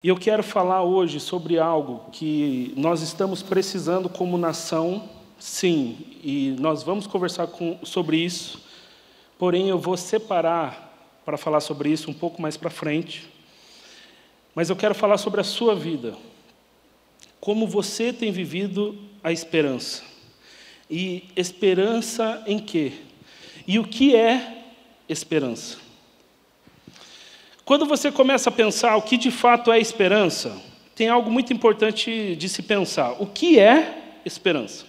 E eu quero falar hoje sobre algo que nós estamos precisando como nação, sim, e nós vamos conversar sobre isso, porém eu vou separar para falar sobre isso um pouco mais para frente. Mas eu quero falar sobre a sua vida, como você tem vivido a esperança. E esperança em quê? E o que é esperança? Quando você começa a pensar o que de fato é esperança, tem algo muito importante de se pensar. O que é esperança?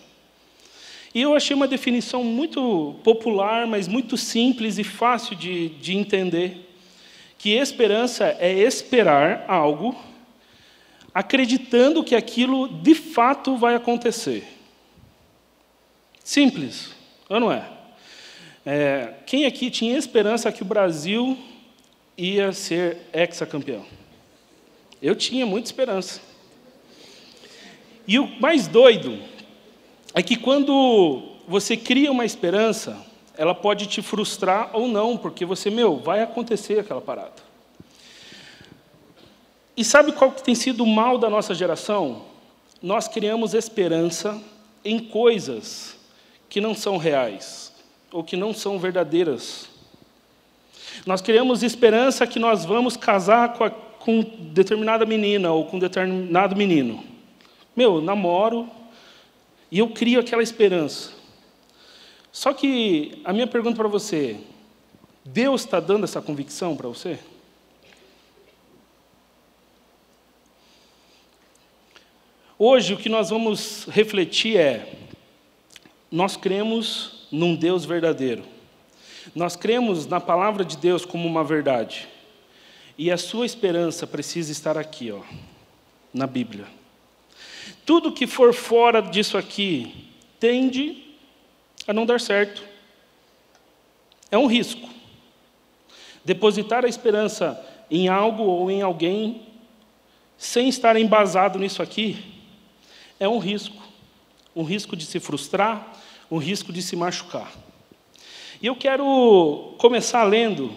E eu achei uma definição muito popular, mas muito simples e fácil de entender, que esperança é esperar algo, acreditando que aquilo de fato vai acontecer. Simples, ou não é? Quem aqui tinha esperança que o Brasil ia ser hexacampeão? Eu tinha muita esperança. E o mais doido é que quando você cria uma esperança, ela pode te frustrar ou não, porque você, vai acontecer aquela parada. E sabe qual que tem sido o mal da nossa geração? Nós criamos esperança em coisas que não são reais, ou que não são verdadeiras. Nós criamos esperança que nós vamos casar com determinada menina ou com determinado menino. Namoro, e eu crio aquela esperança. Só que a minha pergunta para você, Deus está dando essa convicção para você? Hoje, o que nós vamos refletir nós cremos num Deus verdadeiro. Nós cremos na palavra de Deus como uma verdade. E a sua esperança precisa estar aqui, na Bíblia. Tudo que for fora disso aqui tende a não dar certo. É um risco. Depositar a esperança em algo ou em alguém sem estar embasado nisso aqui é um risco. Um risco de se frustrar, um risco de se machucar. E eu quero começar lendo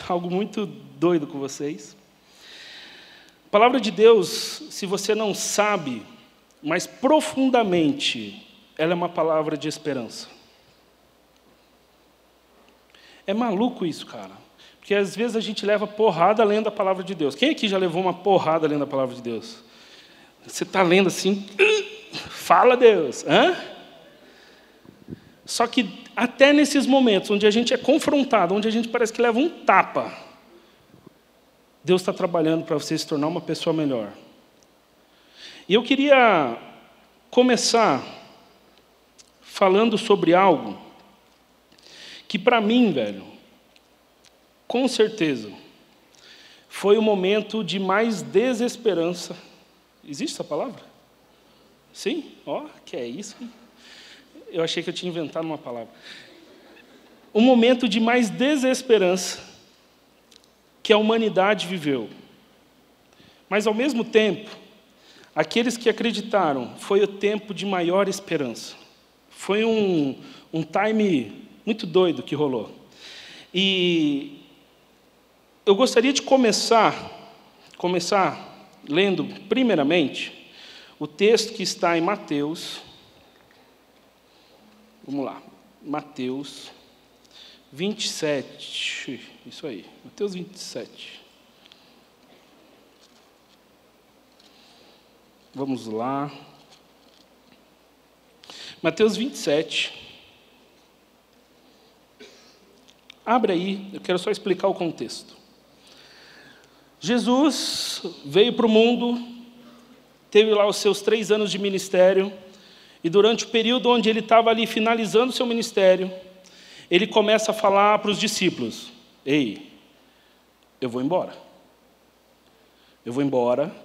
algo muito doido com vocês. A palavra de Deus, se você não sabe, mas profundamente, ela é uma palavra de esperança. É maluco isso, cara. Porque às vezes a gente leva porrada lendo a palavra de Deus. Quem aqui já levou uma porrada lendo a palavra de Deus? Você está lendo assim, fala Deus, hã? Só que até nesses momentos onde a gente é confrontado, onde a gente parece que leva um tapa, Deus está trabalhando para você se tornar uma pessoa melhor. E eu queria começar falando sobre algo que para mim, com certeza, foi o momento de mais desesperança. Existe essa palavra? Sim? Que é isso? Eu achei que eu tinha inventado uma palavra. Um momento de mais desesperança que a humanidade viveu. Mas, ao mesmo tempo, aqueles que acreditaram, foi o tempo de maior esperança. Foi um time muito doido que rolou. E eu gostaria de começar lendo, primeiramente, o texto que está em Mateus. Vamos lá, Mateus 27, isso aí, Mateus 27. Vamos lá. Mateus 27. Abre aí, eu quero só explicar o contexto. Jesus veio para o mundo, teve lá os seus 3 anos de ministério, e durante o período onde ele estava ali finalizando o seu ministério, ele começa a falar para os discípulos: ei, eu vou embora. Eu vou embora.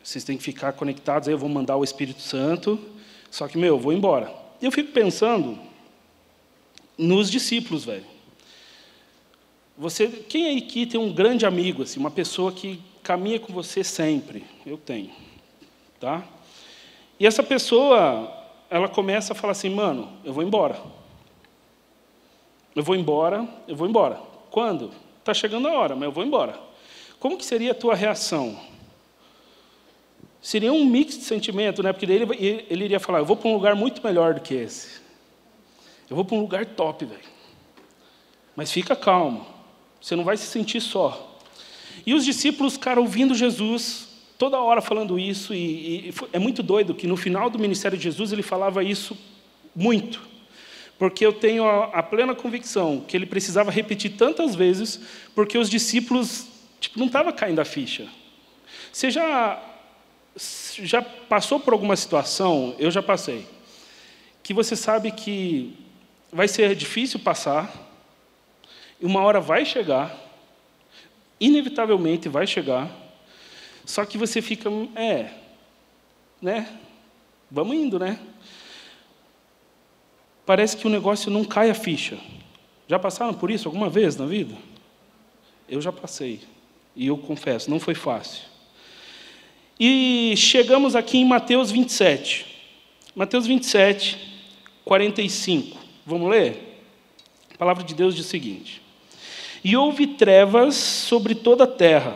Vocês têm que ficar conectados, aí eu vou mandar o Espírito Santo. Só que, eu vou embora. E eu fico pensando nos discípulos, Quem aí aqui tem um grande amigo, assim, uma pessoa que caminha com você sempre? Eu tenho, tá? E essa pessoa, ela começa a falar assim: eu vou embora. Eu vou embora. Quando? Está chegando a hora, mas eu vou embora. como que seria a tua reação? Seria um mix de sentimento, né? Porque daí ele iria falar, eu vou para um lugar muito melhor do que esse. Eu vou para um lugar top, velho. Mas fica calmo, você não vai se sentir só. E os discípulos, cara, ouvindo Jesus, toda hora falando isso, e é muito doido que no final do ministério de Jesus ele falava isso muito. Porque eu tenho a plena convicção que ele precisava repetir tantas vezes, porque os discípulos, não estava caindo a ficha. Você já passou por alguma situação, eu já passei, que você sabe que vai ser difícil passar, e uma hora vai chegar, inevitavelmente vai chegar, só que você fica, né? Vamos indo, né? Parece que o negócio não cai a ficha. Já passaram por isso alguma vez na vida? Eu já passei, e eu confesso, não foi fácil. E chegamos aqui em Mateus 27. Mateus 27, 45. Vamos ler? A palavra de Deus diz o seguinte: E houve trevas sobre toda a terra,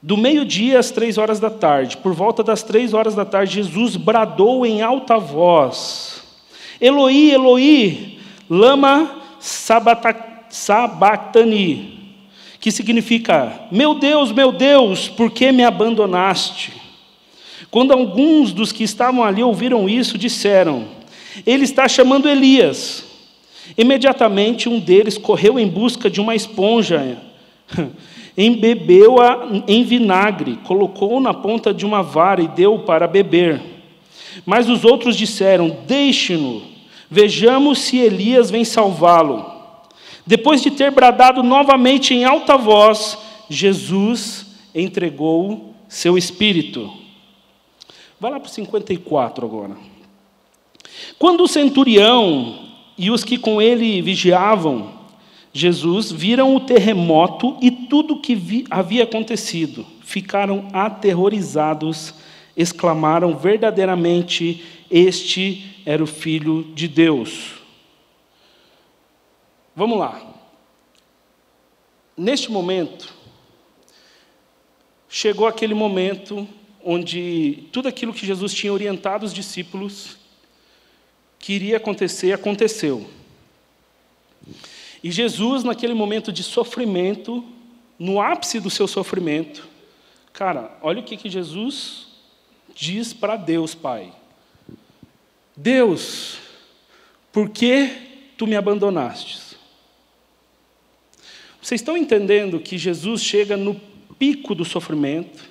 do meio-dia às 3 horas da tarde. Por volta das 3 horas da tarde, Jesus bradou em alta voz: Eloi, Eloi, lama sabachthani, que significa, meu Deus, por que me abandonaste? Quando alguns dos que estavam ali ouviram isso, disseram, ele está chamando Elias. Imediatamente um deles correu em busca de uma esponja, embebeu-a em vinagre, colocou-o na ponta de uma vara e deu para beber. Mas os outros disseram, deixe-no, vejamos se Elias vem salvá-lo. Depois de ter bradado novamente em alta voz, Jesus entregou seu espírito. Vai lá para o 54 agora. Quando o centurião e os que com ele vigiavam Jesus viram o terremoto e tudo o que havia acontecido, ficaram aterrorizados, exclamaram, verdadeiramente, este era o Filho de Deus. Vamos lá. Neste momento, chegou aquele momento onde tudo aquilo que Jesus tinha orientado os discípulos que iria acontecer, aconteceu. E Jesus, naquele momento de sofrimento, no ápice do seu sofrimento, cara, olha o que Jesus diz para Deus, Pai. Deus, por que tu me abandonastes? Vocês estão entendendo que Jesus chega no pico do sofrimento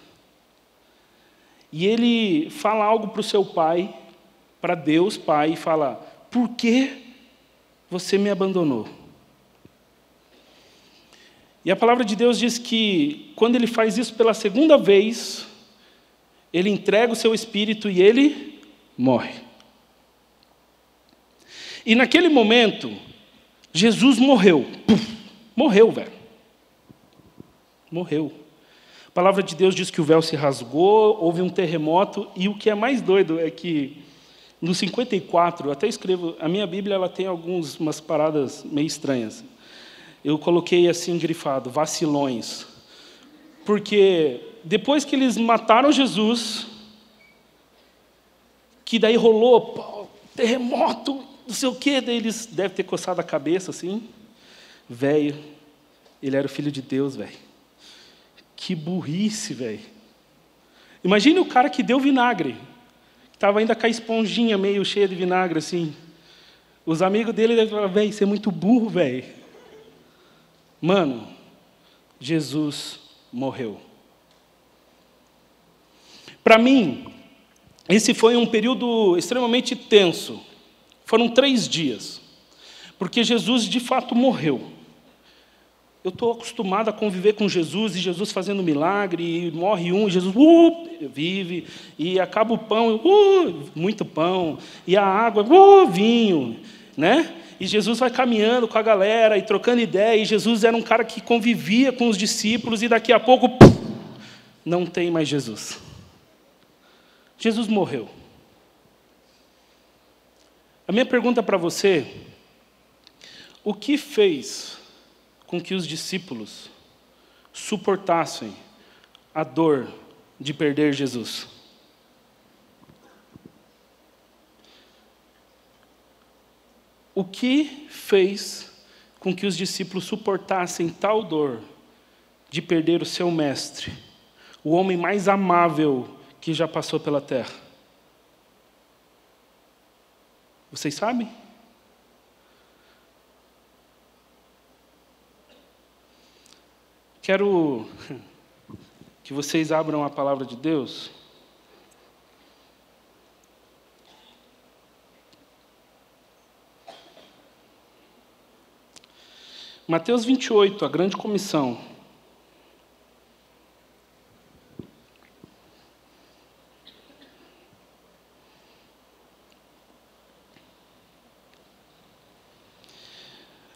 e ele fala algo para o seu pai, para Deus, Pai, e fala, por que você me abandonou? E a palavra de Deus diz que, quando ele faz isso pela segunda vez, ele entrega o seu espírito e ele morre. E naquele momento, Jesus morreu. Morreu, velho. Morreu. A palavra de Deus diz que o véu se rasgou, houve um terremoto, e o que é mais doido é que, no 54, eu até escrevo, a minha Bíblia ela tem umas paradas meio estranhas. Eu coloquei assim, grifado, vacilões. Porque depois que eles mataram Jesus, que daí rolou, terremoto, não sei o quê, daí eles devem ter coçado a cabeça assim. Velho, ele era o Filho de Deus, velho. Que burrice, velho. Imagine o cara que deu vinagre, que estava ainda com a esponjinha meio cheia de vinagre, assim. Os amigos dele devem falar, velho, você é muito burro, velho. Mano, Jesus morreu. Para mim, esse foi um período extremamente tenso. Foram 3 dias. Porque Jesus, de fato, morreu. Eu estou acostumado a conviver com Jesus, e Jesus fazendo milagre, e morre um, e Jesus vive, e acaba o pão, muito pão, e a água, vinho, né? E Jesus vai caminhando com a galera, e trocando ideia, e Jesus era um cara que convivia com os discípulos, e daqui a pouco, não tem mais Jesus. Jesus morreu. A minha pergunta para você, o que fez com que os discípulos suportassem a dor de perder Jesus. O que fez com que os discípulos suportassem tal dor de perder o seu mestre, o homem mais amável que já passou pela terra? Vocês sabem? Quero que vocês abram a palavra de Deus. Mateus 28, a grande comissão.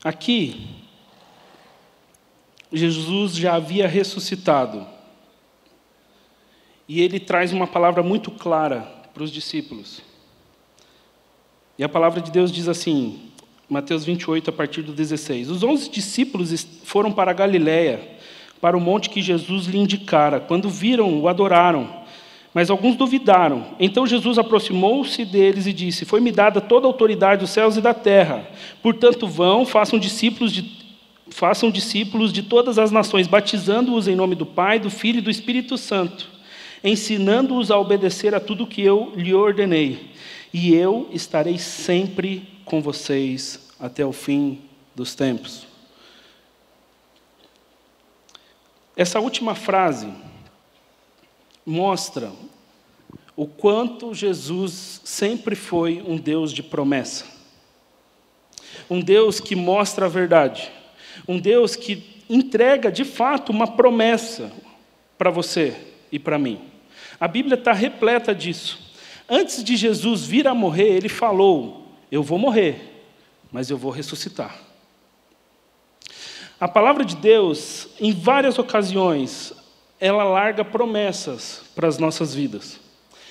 Aqui, Jesus já havia ressuscitado. E ele traz uma palavra muito clara para os discípulos. E a palavra de Deus diz assim, Mateus 28, a partir do 16. Os 11 discípulos foram para a Galiléia, para o monte que Jesus lhe indicara. Quando viram, o adoraram, mas alguns duvidaram. Então Jesus aproximou-se deles e disse: foi-me dada toda a autoridade dos céus e da terra. Portanto, vão, façam discípulos de todas as nações, batizando-os em nome do Pai, do Filho e do Espírito Santo, ensinando-os a obedecer a tudo que eu lhe ordenei. E eu estarei sempre com vocês até o fim dos tempos. Essa última frase mostra o quanto Jesus sempre foi um Deus de promessa. Um Deus que mostra a verdade. Um Deus que entrega, de fato, uma promessa para você e para mim. A Bíblia está repleta disso. Antes de Jesus vir a morrer, ele falou: eu vou morrer, mas eu vou ressuscitar. A palavra de Deus, em várias ocasiões, ela larga promessas para as nossas vidas.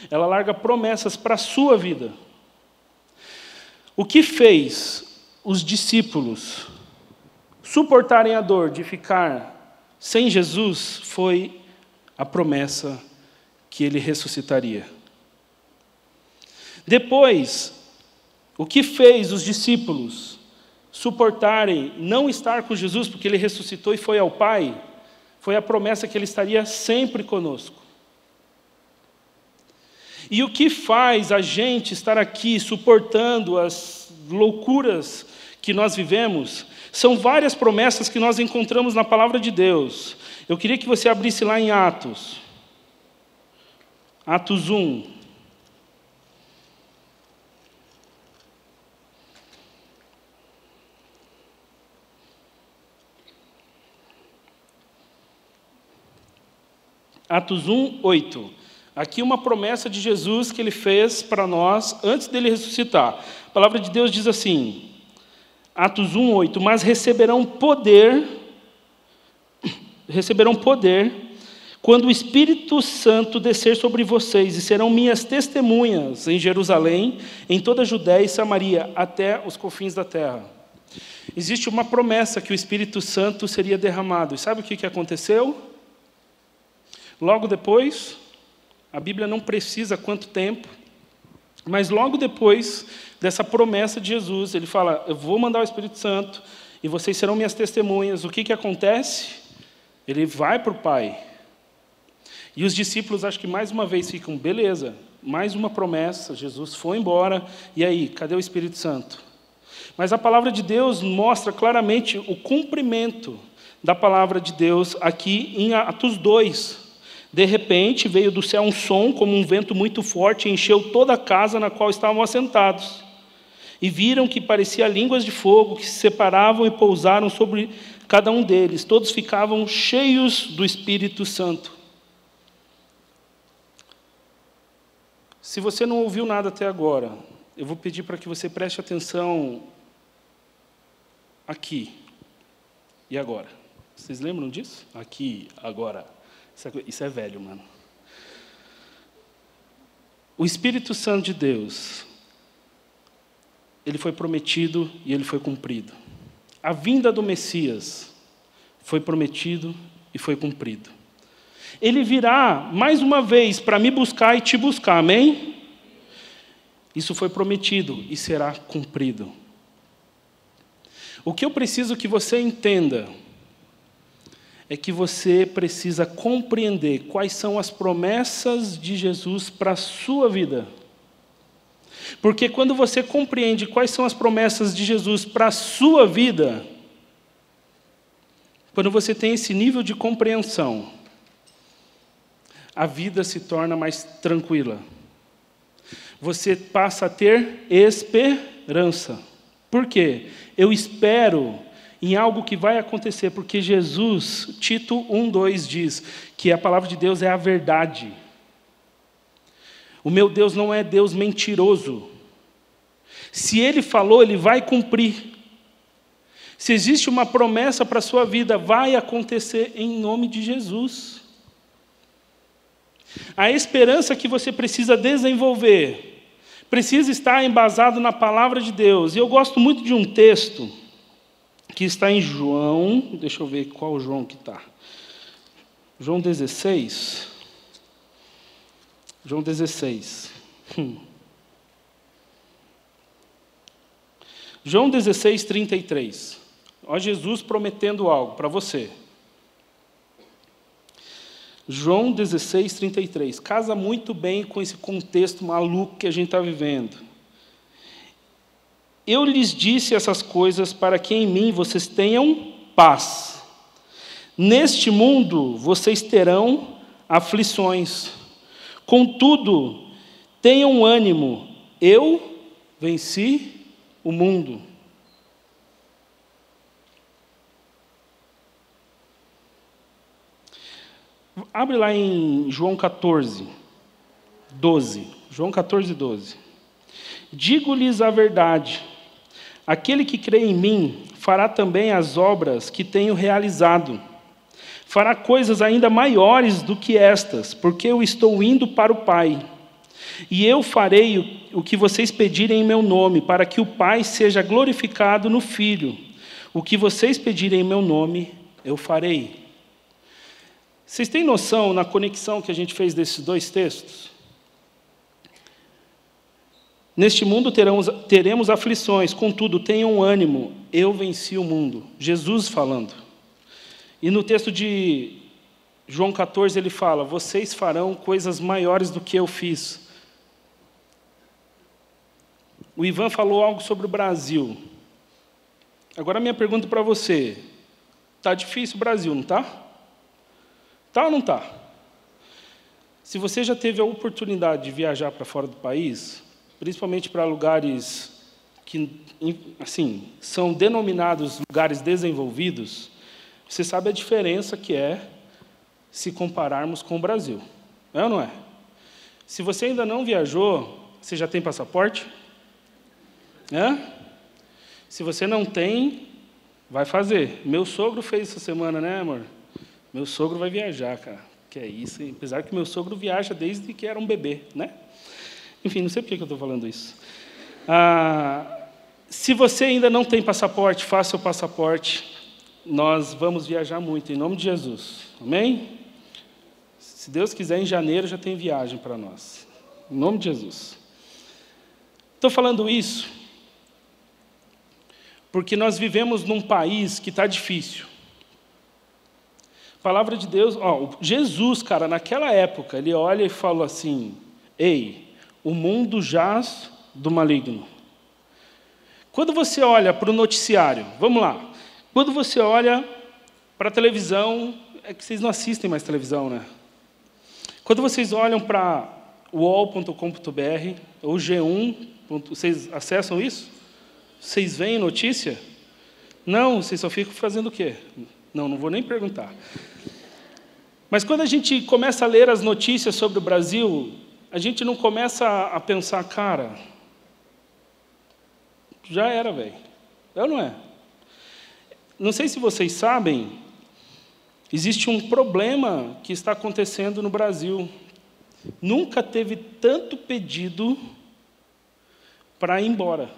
Ela larga promessas para a sua vida. O que fez os discípulos suportarem a dor de ficar sem Jesus foi a promessa que ele ressuscitaria. Depois, o que fez os discípulos suportarem não estar com Jesus, porque ele ressuscitou e foi ao Pai, foi a promessa que ele estaria sempre conosco. E o que faz a gente estar aqui suportando as loucuras que nós vivemos são várias promessas que nós encontramos na palavra de Deus. Eu queria que você abrisse lá em Atos. Atos 1. Atos 1, 8. Aqui uma promessa de Jesus que ele fez para nós antes dele ressuscitar. A palavra de Deus diz assim, Atos 1, 8. Mas receberão poder quando o Espírito Santo descer sobre vocês, e serão minhas testemunhas em Jerusalém, em toda a Judéia e Samaria, até os confins da terra. Existe uma promessa que o Espírito Santo seria derramado. E sabe o que aconteceu? Logo depois, a Bíblia não precisa quanto tempo, mas logo depois dessa promessa de Jesus, ele fala: eu vou mandar o Espírito Santo e vocês serão minhas testemunhas. O que acontece? Ele vai para o Pai. E os discípulos, acho que mais uma vez ficam: beleza, mais uma promessa, Jesus foi embora, e aí, cadê o Espírito Santo? Mas a palavra de Deus mostra claramente o cumprimento da palavra de Deus aqui em Atos 2. De repente, veio do céu um som como um vento muito forte e encheu toda a casa na qual estavam assentados. E viram que parecia línguas de fogo que se separavam e pousaram sobre cada um deles. Todos ficavam cheios do Espírito Santo. Se você não ouviu nada até agora, eu vou pedir para que você preste atenção aqui e agora. Vocês lembram disso? Aqui, agora. Isso é velho, mano. O Espírito Santo de Deus, ele foi prometido e ele foi cumprido. A vinda do Messias foi prometido e foi cumprido. Ele virá mais uma vez para me buscar e te buscar, amém? Isso foi prometido e será cumprido. O que eu preciso que você entenda é que você precisa compreender quais são as promessas de Jesus para a sua vida. Porque quando você compreende quais são as promessas de Jesus para a sua vida, quando você tem esse nível de compreensão, a vida se torna mais tranquila. Você passa a ter esperança. Por quê? Eu espero em algo que vai acontecer, porque Jesus, Tito 1:2 diz que a palavra de Deus é a verdade. O meu Deus não é Deus mentiroso. Se Ele falou, Ele vai cumprir. Se existe uma promessa para a sua vida, vai acontecer em nome de Jesus. A esperança que você precisa desenvolver precisa estar embasado na palavra de Deus. E eu gosto muito de um texto que está em João, deixa eu ver qual João que está. João 16. João 16. João 16, 33. Olha Jesus prometendo algo para você. João 16, 33. Casa muito bem com esse contexto maluco que a gente está vivendo. Eu lhes disse essas coisas para que em mim vocês tenham paz. Neste mundo vocês terão aflições. Contudo, tenham ânimo. Eu venci o mundo. Abre lá em João 14, 12. João 14, 12. Digo-lhes a verdade. Aquele que crê em mim fará também as obras que tenho realizado. Fará coisas ainda maiores do que estas, porque eu estou indo para o Pai. E eu farei o que vocês pedirem em meu nome, para que o Pai seja glorificado no Filho. O que vocês pedirem em meu nome, eu farei. Vocês têm noção na conexão que a gente fez desses dois textos? Neste mundo teremos aflições, contudo, tenham ânimo, eu venci o mundo. Jesus falando. E no texto de João 14 ele fala, vocês farão coisas maiores do que eu fiz. O Ivan falou algo sobre o Brasil. Agora a minha pergunta para você, está difícil o Brasil, não está? Está ou não está? Se você já teve a oportunidade de viajar para fora do país, principalmente para lugares que, assim, são denominados lugares desenvolvidos, você sabe a diferença que é se compararmos com o Brasil. É ou não é? Se você ainda não viajou, você já tem passaporte? Se você não tem, vai fazer. Meu sogro fez essa semana, né, amor? Meu sogro vai viajar, cara. Que é isso, hein? Apesar que meu sogro viaja desde que era um bebê, né? Enfim, não sei por que eu estou falando isso. Se você ainda não tem passaporte, faça o passaporte. Nós vamos viajar muito, em nome de Jesus. Amém? Se Deus quiser, em janeiro já tem viagem para nós. Em nome de Jesus. Estou falando isso porque nós vivemos num país que está difícil. A palavra de Deus, Jesus, cara, naquela época, ele olha e fala assim, ei, o mundo jaz do maligno. Quando você olha para o noticiário, vamos lá, quando você olha para a televisão, é que vocês não assistem mais televisão, né? Quando vocês olham para uol.com.br ou G1, vocês acessam isso? Vocês veem notícia? Não, vocês só ficam fazendo o quê? Não vou nem perguntar. Mas quando a gente começa a ler as notícias sobre o Brasil, a gente não começa a pensar, cara, já era, velho. É ou não é? Não sei se vocês sabem, existe um problema que está acontecendo no Brasil. Nunca teve tanto pedido para ir embora.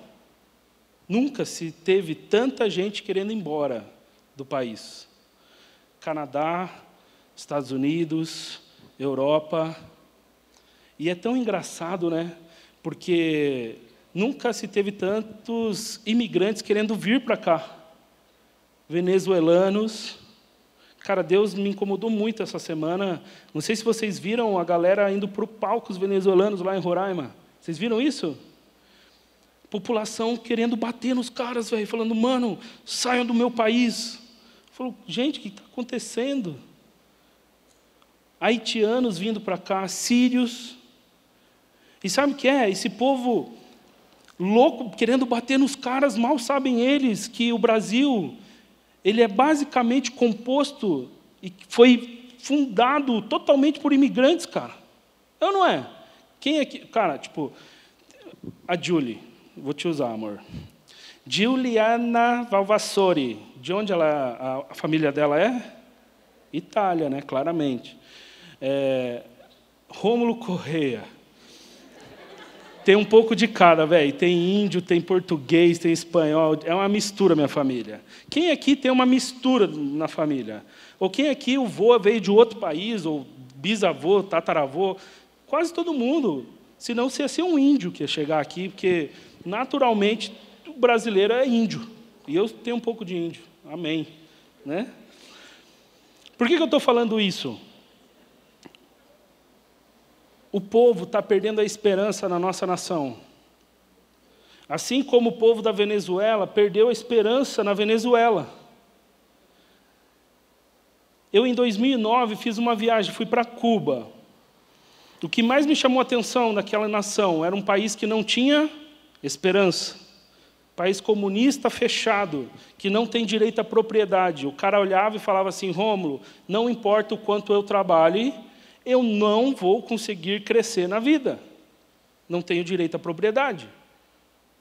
Nunca se teve tanta gente querendo ir embora do país. Canadá, Estados Unidos, Europa. E é tão engraçado, né? Porque nunca se teve tantos imigrantes querendo vir para cá. Venezuelanos. Cara, Deus me incomodou muito essa semana. Não sei se vocês viram a galera indo para o palco, os venezuelanos lá em Roraima. Vocês viram isso? População querendo bater nos caras, velho, falando, mano, saiam do meu país. Falou, gente, o que está acontecendo? Haitianos vindo para cá, sírios. E sabe o que é? Esse povo louco, querendo bater nos caras, mal sabem eles que o Brasil, ele é basicamente composto e foi fundado totalmente por imigrantes, cara. É ou não é? Quem é que... Cara, tipo, a Julie, vou te usar, amor. Giuliana Valvassori, de onde ela, a família dela é? Itália, né? Claramente. Rômulo Correia. Tem um pouco de cada, velho. Tem índio, tem português, tem espanhol. É uma mistura, minha família. Quem aqui tem uma mistura na família? Ou quem aqui o vô veio de outro país, ou bisavô, tataravô? Quase todo mundo. Senão você ia ser um índio que ia chegar aqui, porque, naturalmente, o brasileiro é índio. E eu tenho um pouco de índio. Amém. Né? Por que eu estou falando isso? O povo está perdendo a esperança na nossa nação. Assim como o povo da Venezuela perdeu a esperança na Venezuela. Eu, em 2009, fiz uma viagem, fui para Cuba. O que mais me chamou a atenção naquela nação era um país que não tinha esperança. País comunista fechado, que não tem direito à propriedade. O cara olhava e falava assim, Rômulo, não importa o quanto eu trabalhe, eu não vou conseguir crescer na vida. Não tenho direito à propriedade.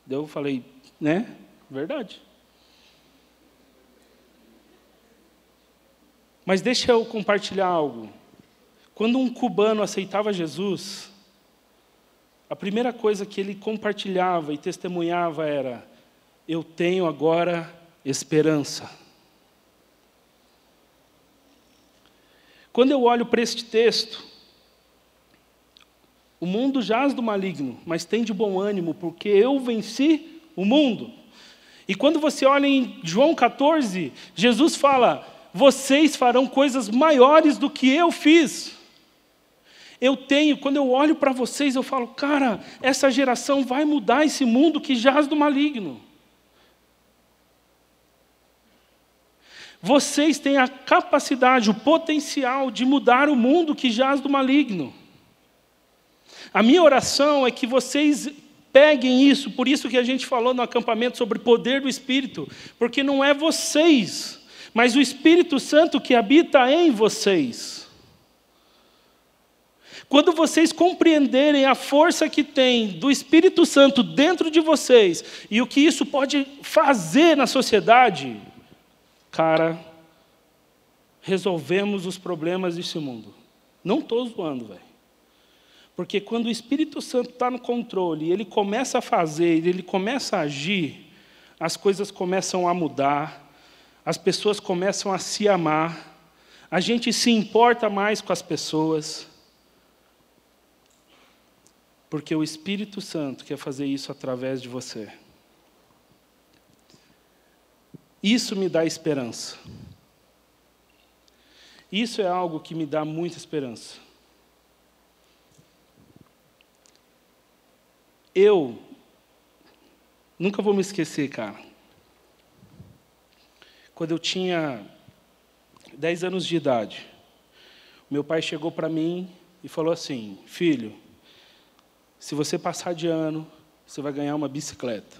Eu falei, né? Verdade. Mas deixa eu compartilhar algo. Quando um cubano aceitava Jesus, a primeira coisa que ele compartilhava e testemunhava era, eu tenho agora esperança. Quando eu olho para este texto, o mundo jaz do maligno, mas tem de bom ânimo, porque eu venci o mundo. E quando você olha em João 14, Jesus fala, vocês farão coisas maiores do que eu fiz. Quando eu olho para vocês, eu falo, cara, essa geração vai mudar esse mundo que jaz do maligno. Vocês têm a capacidade, o potencial de mudar o mundo que jaz do maligno. A minha oração é que vocês peguem isso, por isso que a gente falou no acampamento sobre o poder do Espírito, porque não é vocês, mas o Espírito Santo que habita em vocês. Quando vocês compreenderem a força que tem do Espírito Santo dentro de vocês, e o que isso pode fazer na sociedade, cara, resolvemos os problemas desse mundo. Não estou zoando, velho. Porque quando o Espírito Santo está no controle, ele começa a fazer, ele começa a agir, as coisas começam a mudar, as pessoas começam a se amar, a gente se importa mais com as pessoas, porque o Espírito Santo quer fazer isso através de você. Isso me dá esperança. Isso é algo que me dá muita esperança. Eu nunca vou me esquecer, cara. Quando eu tinha 10 anos de idade, meu pai chegou para mim e falou assim, filho, se você passar de ano, você vai ganhar uma bicicleta.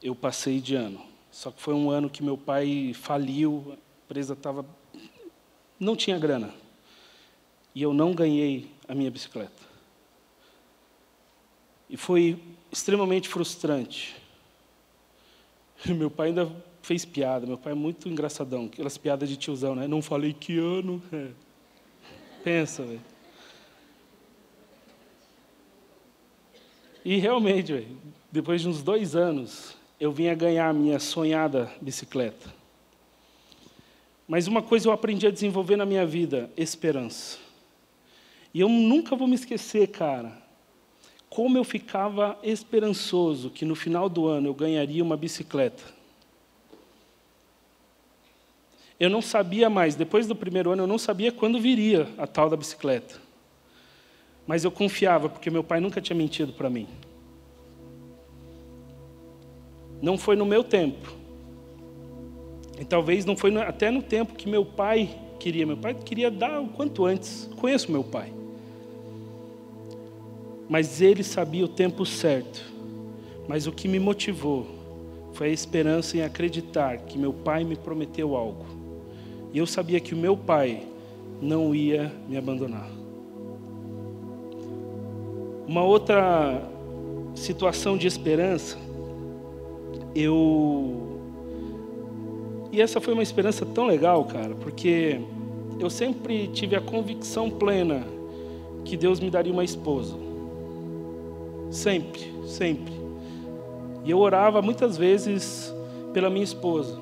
Eu passei de ano. Só que foi um ano que meu pai faliu, a empresa não tinha grana. E eu não ganhei a minha bicicleta. E foi extremamente frustrante. Meu pai ainda fez piada. Meu pai é muito engraçadão. Aquelas piadas de tiozão, né? Não falei que ano. Pensa, velho. E realmente, velho, depois de uns 2 anos, eu vim a ganhar a minha sonhada bicicleta. Mas uma coisa eu aprendi a desenvolver na minha vida: esperança. E eu nunca vou me esquecer, cara, como eu ficava esperançoso que no final do ano eu ganharia uma bicicleta. Eu não sabia mais, depois do primeiro ano, eu não sabia quando viria a tal da bicicleta. Mas eu confiava, porque meu pai nunca tinha mentido para mim. Não foi no meu tempo. E talvez não foi até no tempo que meu pai queria. Meu pai queria dar o quanto antes. Conheço meu pai. Mas ele sabia o tempo certo. Mas o que me motivou foi a esperança em acreditar que meu pai me prometeu algo. E eu sabia que o meu pai não ia me abandonar. Uma outra situação de esperança, E essa foi uma esperança tão legal, cara, porque eu sempre tive a convicção plena que Deus me daria uma esposa. Sempre, sempre. E eu orava muitas vezes pela minha esposa,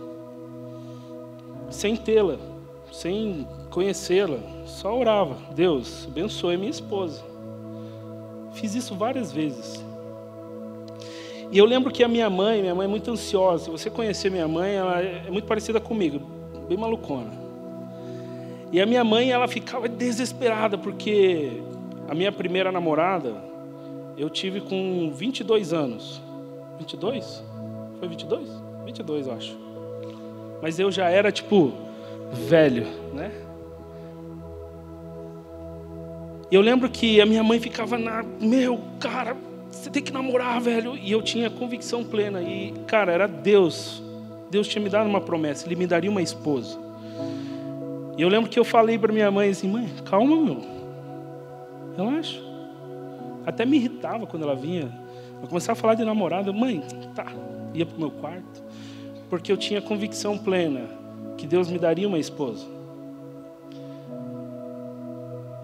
sem tê-la, sem conhecê-la, só orava: Deus, abençoe minha esposa. Fiz isso várias vezes. E eu lembro que a minha mãe é muito ansiosa. Se você conhecer minha mãe, ela é muito parecida comigo, bem malucona. E a minha mãe, ela ficava desesperada, porque a minha primeira namorada, eu tive com 22 anos. 22? Foi 22? 22, eu acho. Mas eu já era, velho, né? E eu lembro que a minha mãe ficava cara, você tem que namorar, velho. E eu tinha convicção plena. E, cara, era Deus. Deus tinha me dado uma promessa. Ele me daria uma esposa. E eu lembro que eu falei para minha mãe assim: mãe, calma, meu. Relaxa. Até me irritava quando ela vinha. Eu começava a falar de namorada. Mãe, tá. Ia pro meu quarto. Porque eu tinha convicção plena que Deus me daria uma esposa.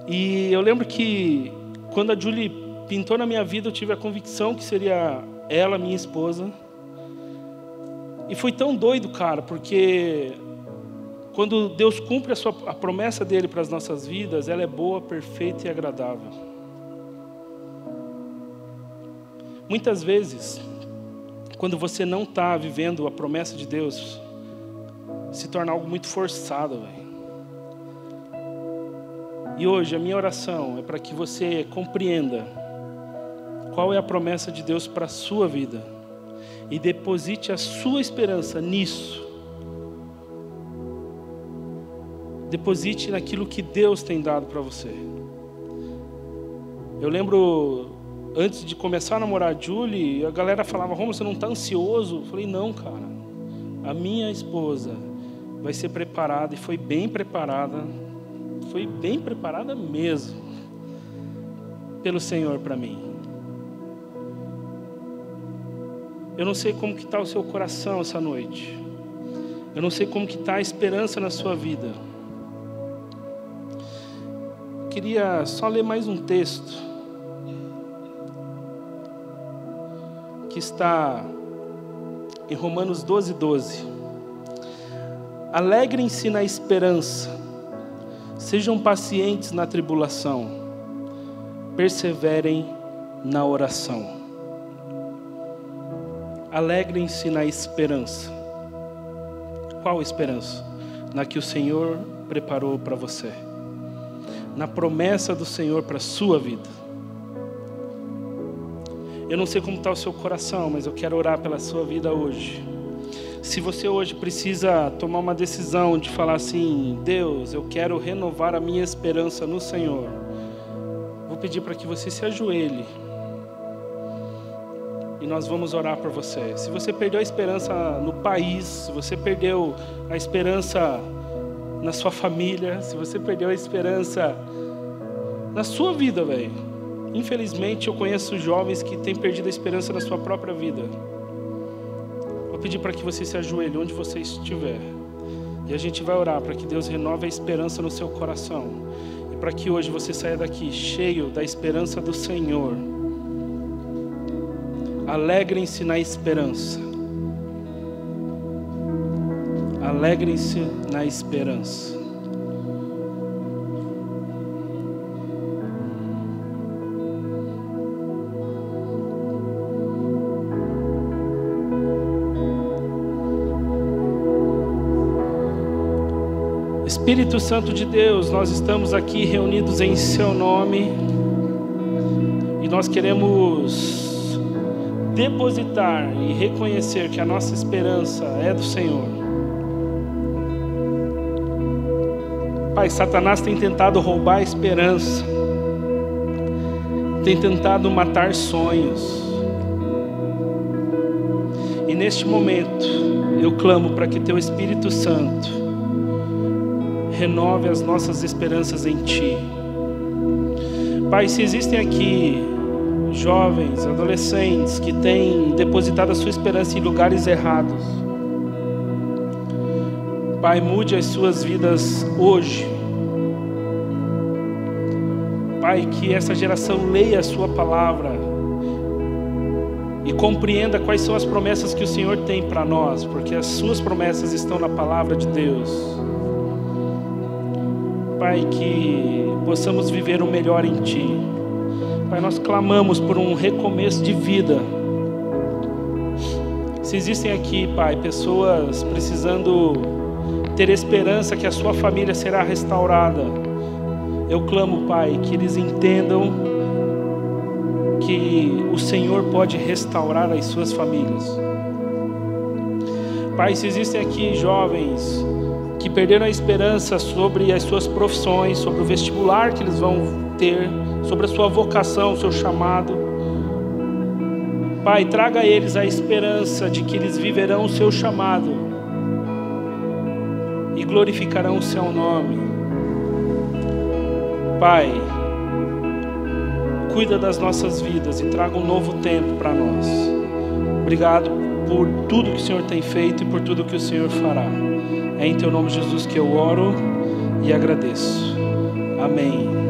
E eu lembro que quando a Julie pintou na minha vida, eu tive a convicção que seria ela, minha esposa. E foi tão doido, cara, porque quando Deus cumpre a promessa dele para as nossas vidas, ela é boa, perfeita e agradável. Muitas vezes, quando você não está vivendo a promessa de Deus, se torna algo muito forçado, velho. E hoje a minha oração é para que você compreenda qual é a promessa de Deus para a sua vida e deposite a sua esperança nisso. Deposite naquilo que Deus tem dado para você. Eu lembro, antes de começar a namorar a Julie, a galera falava: Romulo, você não está ansioso? Eu falei: não, cara. A minha esposa vai ser preparada, e foi bem preparada. Foi bem preparada mesmo pelo Senhor para mim. Eu não sei como que está o seu coração essa noite. Eu não sei como que está a esperança na sua vida. Queria só ler mais um texto que está em Romanos 12:12. Alegrem-se na esperança, sejam pacientes na tribulação, perseverem na oração. Alegrem-se na esperança. Qual esperança? Na que o Senhor preparou para você. Na promessa do Senhor para a sua vida. Eu não sei como está o seu coração, mas eu quero orar pela sua vida hoje. Se você hoje precisa tomar uma decisão de falar assim: Deus, eu quero renovar a minha esperança no Senhor, vou pedir para que você se ajoelhe. E nós vamos orar por você. Se você perdeu a esperança no país, se você perdeu a esperança na sua família, se você perdeu a esperança na sua vida, velho. Infelizmente, eu conheço jovens que têm perdido a esperança na sua própria vida. Vou pedir para que você se ajoelhe onde você estiver. E a gente vai orar para que Deus renove a esperança no seu coração. E para que hoje você saia daqui cheio da esperança do Senhor. Alegrem-se na esperança. alegrem-se na esperança. Espírito Santo de Deus, nós estamos aqui reunidos em Seu nome e nós queremos depositar e reconhecer que a nossa esperança é do Senhor. Pai, Satanás tem tentado roubar a esperança, tem tentado matar sonhos, e neste momento eu clamo para que Teu Espírito Santo renove as nossas esperanças em Ti. Pai, se existem aqui jovens, adolescentes que têm depositado a sua esperança em lugares errados, Pai, mude as suas vidas hoje. Pai, que essa geração leia a Sua palavra e compreenda quais são as promessas que o Senhor tem para nós, porque as Suas promessas estão na palavra de Deus. Pai, que possamos viver o melhor em Ti. Pai, nós clamamos por um recomeço de vida. Se existem aqui, Pai, pessoas precisando ter esperança que a sua família será restaurada, eu clamo, Pai, que eles entendam que o Senhor pode restaurar as suas famílias. Pai, se existem aqui jovens que perderam a esperança sobre as suas profissões, sobre o vestibular que eles vão ter, sobre a sua vocação, o seu chamado, Pai, traga a eles a esperança de que eles viverão o seu chamado e glorificarão o Seu nome. Pai, cuida das nossas vidas e traga um novo tempo para nós. Obrigado por tudo que o Senhor tem feito e por tudo que o Senhor fará. É em Teu nome, Jesus, que eu oro e agradeço. Amém.